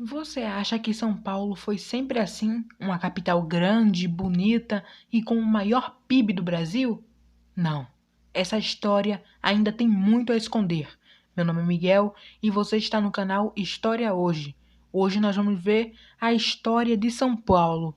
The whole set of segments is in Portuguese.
Você acha que São Paulo foi sempre assim? Uma capital grande, bonita e com o maior PIB do Brasil? Não. Essa história ainda tem muito a esconder. Meu nome é Miguel e você está no canal História Hoje. Hoje nós vamos ver a história de São Paulo.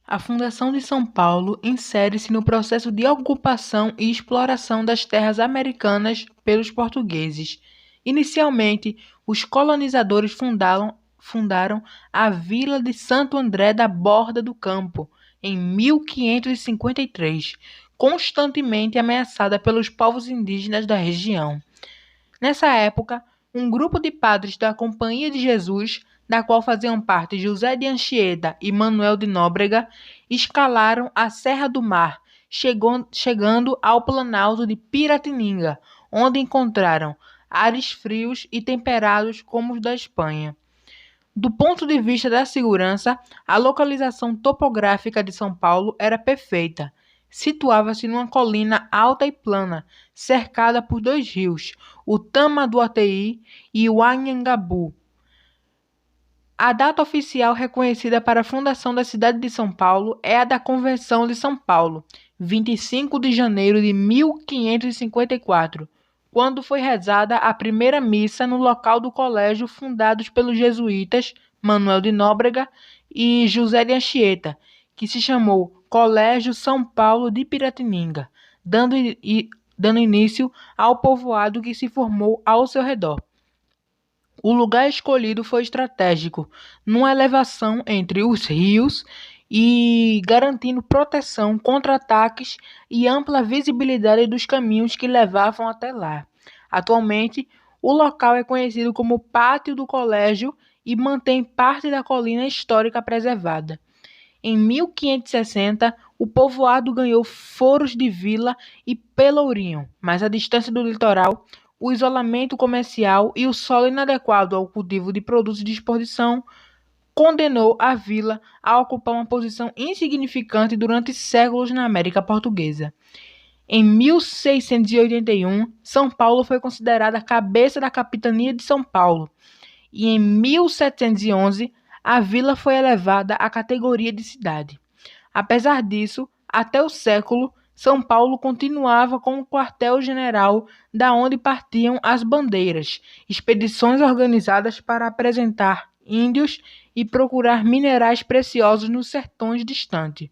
A fundação de São Paulo insere-se no processo de ocupação e exploração das terras americanas pelos portugueses. Inicialmente, os colonizadores fundaram a Vila de Santo André da Borda do Campo, em 1553, constantemente ameaçada pelos povos indígenas da região. Nessa época, um grupo de padres da Companhia de Jesus, da qual faziam parte José de Anchieta e Manuel de Nóbrega, escalaram a Serra do Mar, chegando ao Planalto de Piratininga, onde encontraram ares frios e temperados como os da Espanha. Do ponto de vista da segurança, a localização topográfica de São Paulo era perfeita. Situava-se numa colina alta e plana, cercada por dois rios, o Tamanduateí e o Anhangabu. A data oficial reconhecida para a fundação da cidade de São Paulo é a da Convenção de São Paulo, 25 de janeiro de 1554, quando foi rezada a primeira missa no local do colégio fundados pelos jesuítas Manuel de Nóbrega e José de Anchieta, que se chamou Colégio São Paulo de Piratininga, dando início ao povoado que se formou ao seu redor. O lugar escolhido foi estratégico, numa elevação entre os rios e garantindo proteção contra ataques e ampla visibilidade dos caminhos que levavam até lá. Atualmente, o local é conhecido como Pátio do Colégio e mantém parte da colina histórica preservada. Em 1560, o povoado ganhou foros de vila e pelourinho, mas a distância do litoral, o isolamento comercial e o solo inadequado ao cultivo de produtos de exportação condenou a vila a ocupar uma posição insignificante durante séculos na América Portuguesa. Em 1681, São Paulo foi considerada a cabeça da capitania de São Paulo, e em 1711 a vila foi elevada à categoria de cidade. Apesar disso, até o século, São Paulo continuava como quartel-general da onde partiam as bandeiras, expedições organizadas para apresentar índios e procurar minerais preciosos nos sertões distantes.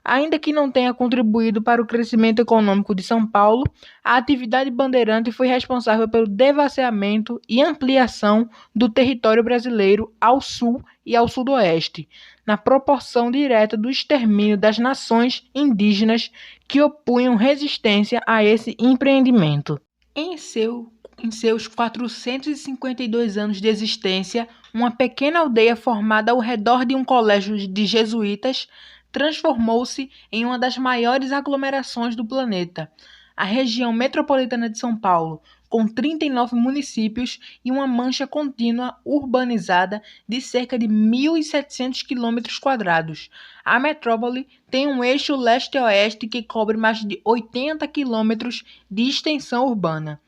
Ainda que não tenha contribuído para o crescimento econômico de São Paulo, a atividade bandeirante foi responsável pelo devasseamento e ampliação do território brasileiro ao sul e ao sudoeste, na proporção direta do extermínio das nações indígenas que opunham resistência a esse empreendimento. Em seus 452 anos de existência, uma pequena aldeia formada ao redor de um colégio de jesuítas transformou-se em uma das maiores aglomerações do planeta. A região metropolitana de São Paulo, com 39 municípios e uma mancha contínua urbanizada de cerca de 1.700 km². A metrópole tem um eixo leste-oeste que cobre mais de 80 km de extensão urbana.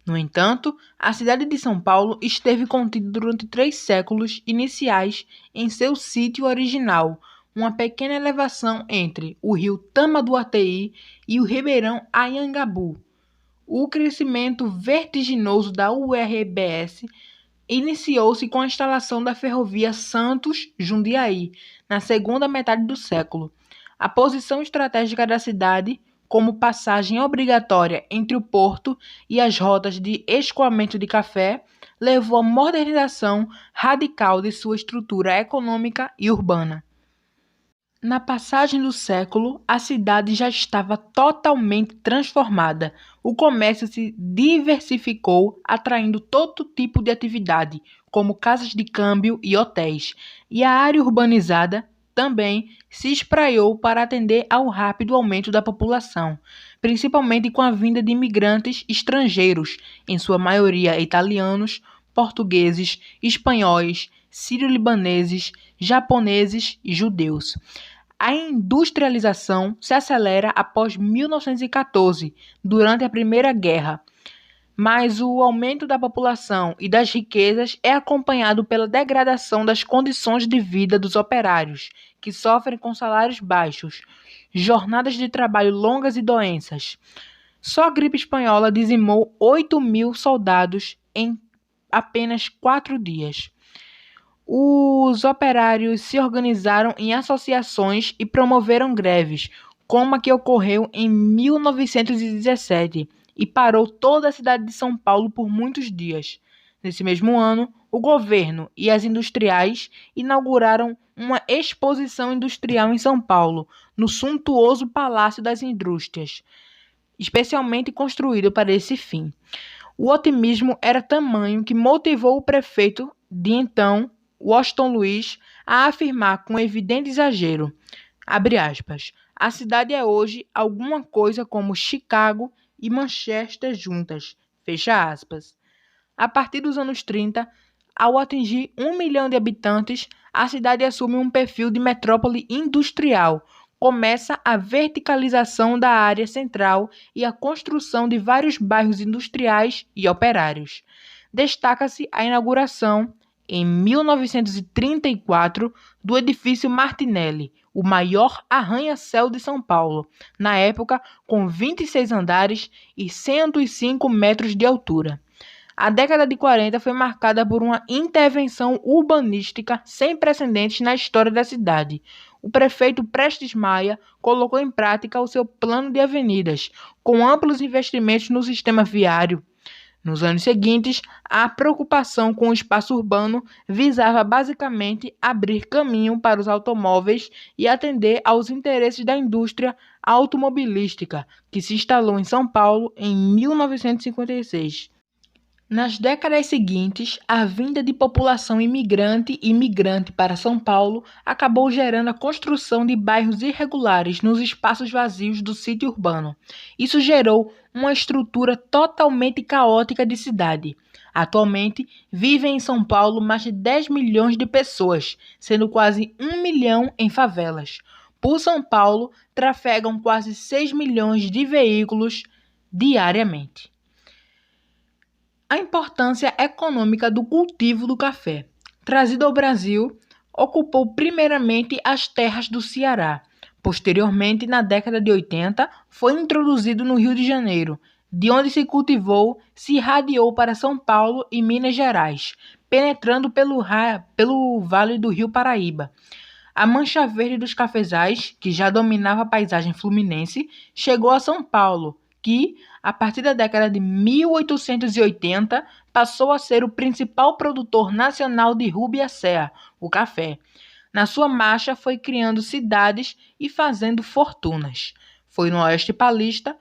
No entanto, a cidade de São Paulo esteve contida durante 3 séculos iniciais em seu sítio original, uma pequena elevação entre o rio Tamanduateí e o ribeirão Anhangabu. O crescimento vertiginoso da URBS iniciou-se com a instalação da ferrovia Santos-Jundiaí, na segunda metade do século. A posição estratégica da cidade, como passagem obrigatória entre o porto e as rotas de escoamento de café, levou à modernização radical de sua estrutura econômica e urbana. Na passagem do século, a cidade já estava totalmente transformada. O comércio se diversificou, atraindo todo tipo de atividade, como casas de câmbio e hotéis, e a área urbanizada também se espraiou para atender ao rápido aumento da população, principalmente com a vinda de imigrantes estrangeiros, em sua maioria italianos, portugueses, espanhóis, sírio-libaneses, japoneses e judeus. A industrialização se acelera após 1914, durante a Primeira Guerra, mas o aumento da população e das riquezas é acompanhado pela degradação das condições de vida dos operários, que sofrem com salários baixos, jornadas de trabalho longas e doenças. Só a gripe espanhola dizimou 8.000 soldados em apenas 4 dias. Os operários se organizaram em associações e promoveram greves, como a que ocorreu em 1917 e parou toda a cidade de São Paulo por muitos dias. Nesse mesmo ano, o governo e as industriais inauguraram uma exposição industrial em São Paulo, no suntuoso Palácio das Indústrias, especialmente construído para esse fim. O otimismo era tamanho que motivou o prefeito de então, Washington Luiz, a afirmar com evidente exagero, abre aspas, a cidade é hoje alguma coisa como Chicago e Manchester juntas, fecha aspas. A partir dos anos 30, ao atingir 1 milhão de habitantes, a cidade assume um perfil de metrópole industrial. Começa a verticalização da área central e a construção de vários bairros industriais e operários. Destaca-se a inauguração, em 1934, do edifício Martinelli, o maior arranha-céu de São Paulo, na época com 26 andares e 105 metros de altura. A década de 40 foi marcada por uma intervenção urbanística sem precedentes na história da cidade. O prefeito Prestes Maia colocou em prática o seu plano de avenidas, com amplos investimentos no sistema viário. Nos anos seguintes, a preocupação com o espaço urbano visava basicamente abrir caminho para os automóveis e atender aos interesses da indústria automobilística, que se instalou em São Paulo em 1956. Nas décadas seguintes, a vinda de população imigrante e migrante para São Paulo acabou gerando a construção de bairros irregulares nos espaços vazios do sítio urbano. Isso gerou uma estrutura totalmente caótica de cidade. Atualmente, vivem em São Paulo mais de 10 milhões de pessoas, sendo quase 1 milhão em favelas. Por São Paulo, trafegam quase 6 milhões de veículos diariamente. A importância econômica do cultivo do café. Trazido ao Brasil, ocupou primeiramente as terras do Ceará. Posteriormente, na década de 80, foi introduzido no Rio de Janeiro, de onde se cultivou, se irradiou para São Paulo e Minas Gerais, penetrando pelo vale do Rio Paraíba. A mancha verde dos cafezais, que já dominava a paisagem fluminense, chegou a São Paulo, que, a partir da década de 1880, passou a ser o principal produtor nacional de Rubiácea, o café. Na sua marcha, foi criando cidades e fazendo fortunas. Foi no Oeste Paulista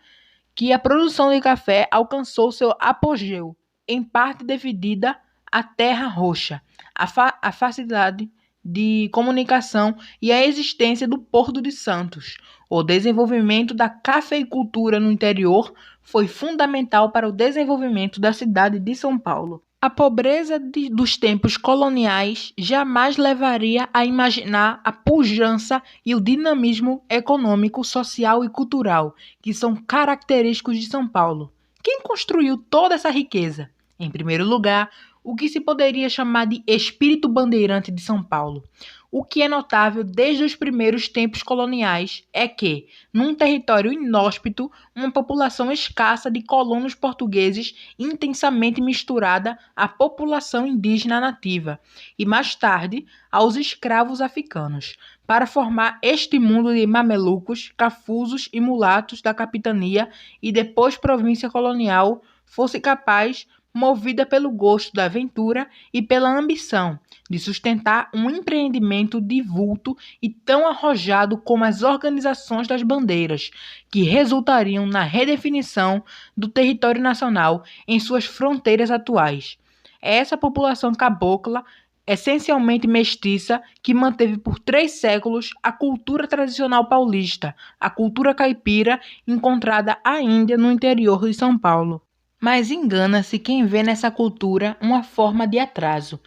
que a produção de café alcançou seu apogeu, em parte devida à terra roxa, à facilidade de comunicação e à existência do Porto de Santos. O desenvolvimento da cafeicultura no interior foi fundamental para o desenvolvimento da cidade de São Paulo. A pobreza dos tempos coloniais jamais levaria a imaginar a pujança e o dinamismo econômico, social e cultural que são característicos de São Paulo. Quem construiu toda essa riqueza? Em primeiro lugar, o que se poderia chamar de espírito bandeirante de São Paulo. O que é notável desde os primeiros tempos coloniais é que, num território inóspito, uma população escassa de colonos portugueses intensamente misturada à população indígena nativa e, mais tarde, aos escravos africanos, para formar este mundo de mamelucos, cafusos e mulatos da capitania e depois província colonial, fosse capaz, movida pelo gosto da aventura e pela ambição de sustentar um empreendimento de vulto e tão arrojado como as organizações das bandeiras, que resultariam na redefinição do território nacional em suas fronteiras atuais. É essa população cabocla, essencialmente mestiça, que manteve por 3 séculos a cultura tradicional paulista, a cultura caipira, encontrada ainda no interior de São Paulo. Mas engana-se quem vê nessa cultura uma forma de atraso.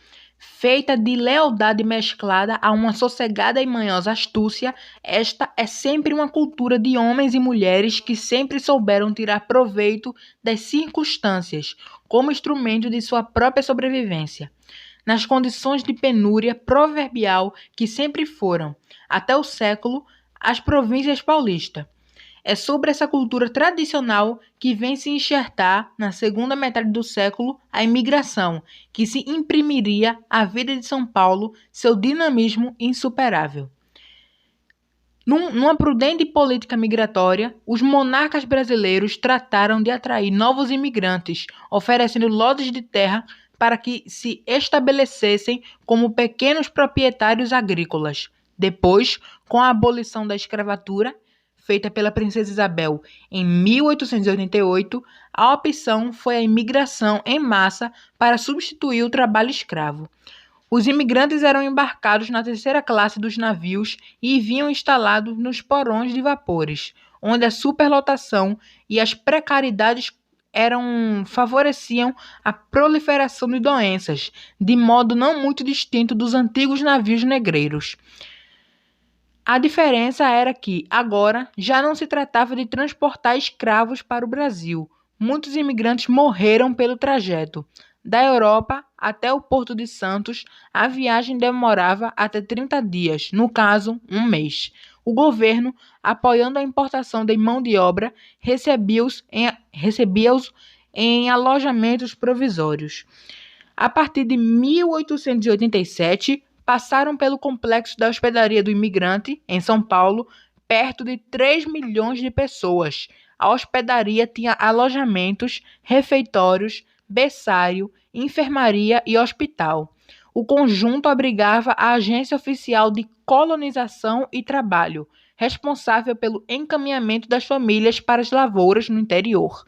Feita de lealdade mesclada a uma sossegada e manhosa astúcia, esta é sempre uma cultura de homens e mulheres que sempre souberam tirar proveito das circunstâncias como instrumento de sua própria sobrevivência, nas condições de penúria proverbial que sempre foram, até o século, as províncias paulistas. É sobre essa cultura tradicional que vem se enxertar, na segunda metade do século, a imigração, que se imprimiria à vida de São Paulo seu dinamismo insuperável. Numa prudente política migratória, os monarcas brasileiros trataram de atrair novos imigrantes, oferecendo lotes de terra para que se estabelecessem como pequenos proprietários agrícolas. Depois, com a abolição da escravatura, feita pela Princesa Isabel em 1888, a opção foi a imigração em massa para substituir o trabalho escravo. Os imigrantes eram embarcados na terceira classe dos navios e vinham instalados nos porões de vapores, onde a superlotação e as precariedades favoreciam a proliferação de doenças, de modo não muito distinto dos antigos navios negreiros. A diferença era que, agora, já não se tratava de transportar escravos para o Brasil. Muitos imigrantes morreram pelo trajeto. Da Europa até o Porto de Santos, a viagem demorava até 30 dias, no caso, um mês. O governo, apoiando a importação de mão de obra, recebia-os em alojamentos provisórios. A partir de 1887, passaram pelo complexo da Hospedaria do Imigrante, em São Paulo, perto de 3 milhões de pessoas. A hospedaria tinha alojamentos, refeitórios, berçário, enfermaria e hospital. O conjunto abrigava a Agência Oficial de Colonização e Trabalho, responsável pelo encaminhamento das famílias para as lavouras no interior.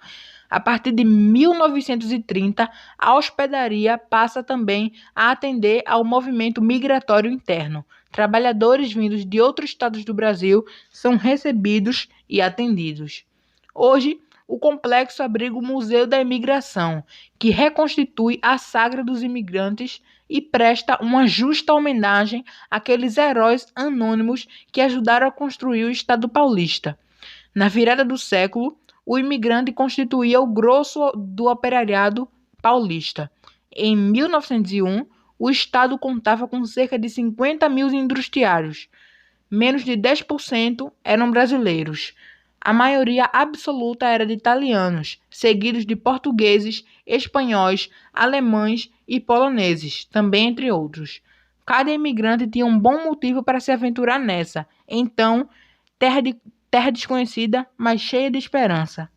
A partir de 1930, a hospedaria passa também a atender ao movimento migratório interno. Trabalhadores vindos de outros estados do Brasil são recebidos e atendidos. Hoje, o complexo abriga o Museu da Imigração, que reconstitui a saga dos imigrantes e presta uma justa homenagem àqueles heróis anônimos que ajudaram a construir o Estado paulista. Na virada do século, o imigrante constituía o grosso do operariado paulista. Em 1901, o Estado contava com cerca de 50 mil industriários. Menos de 10% eram brasileiros. A maioria absoluta era de italianos, seguidos de portugueses, espanhóis, alemães e poloneses, também entre outros. Cada imigrante tinha um bom motivo para se aventurar nessa. Então, terra desconhecida, mas cheia de esperança.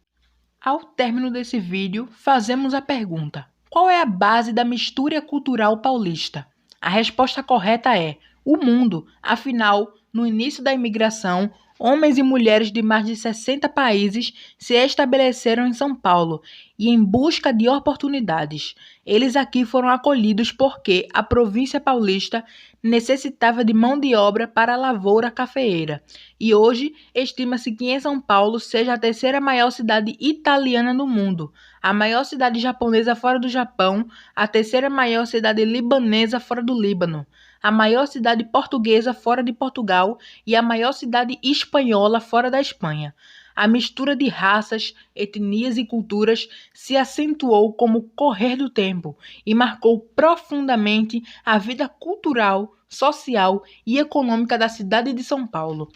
Ao término desse vídeo, fazemos a pergunta: qual é a base da mistura cultural paulista? A resposta correta é o mundo. Afinal, no início da imigração, homens e mulheres de mais de 60 países se estabeleceram em São Paulo e em busca de oportunidades. Eles aqui foram acolhidos porque a província paulista necessitava de mão de obra para a lavoura cafeeira. E hoje, estima-se que em São Paulo seja a terceira maior cidade italiana do mundo, a maior cidade japonesa fora do Japão, a terceira maior cidade libanesa fora do Líbano, a maior cidade portuguesa fora de Portugal e a maior cidade espanhola fora da Espanha. A mistura de raças, etnias e culturas se acentuou com o correr do tempo e marcou profundamente a vida cultural, social e econômica da cidade de São Paulo.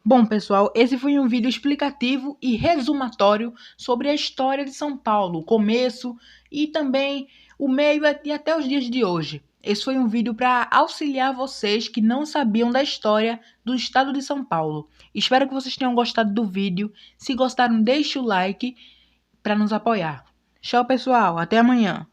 Bom, pessoal, esse foi um vídeo explicativo e resumatório sobre a história de São Paulo, o começo e também o meio e até os dias de hoje. Esse foi um vídeo para auxiliar vocês que não sabiam da história do estado de São Paulo. Espero que vocês tenham gostado do vídeo. Se gostaram, deixe o like para nos apoiar. Tchau, pessoal. Até amanhã.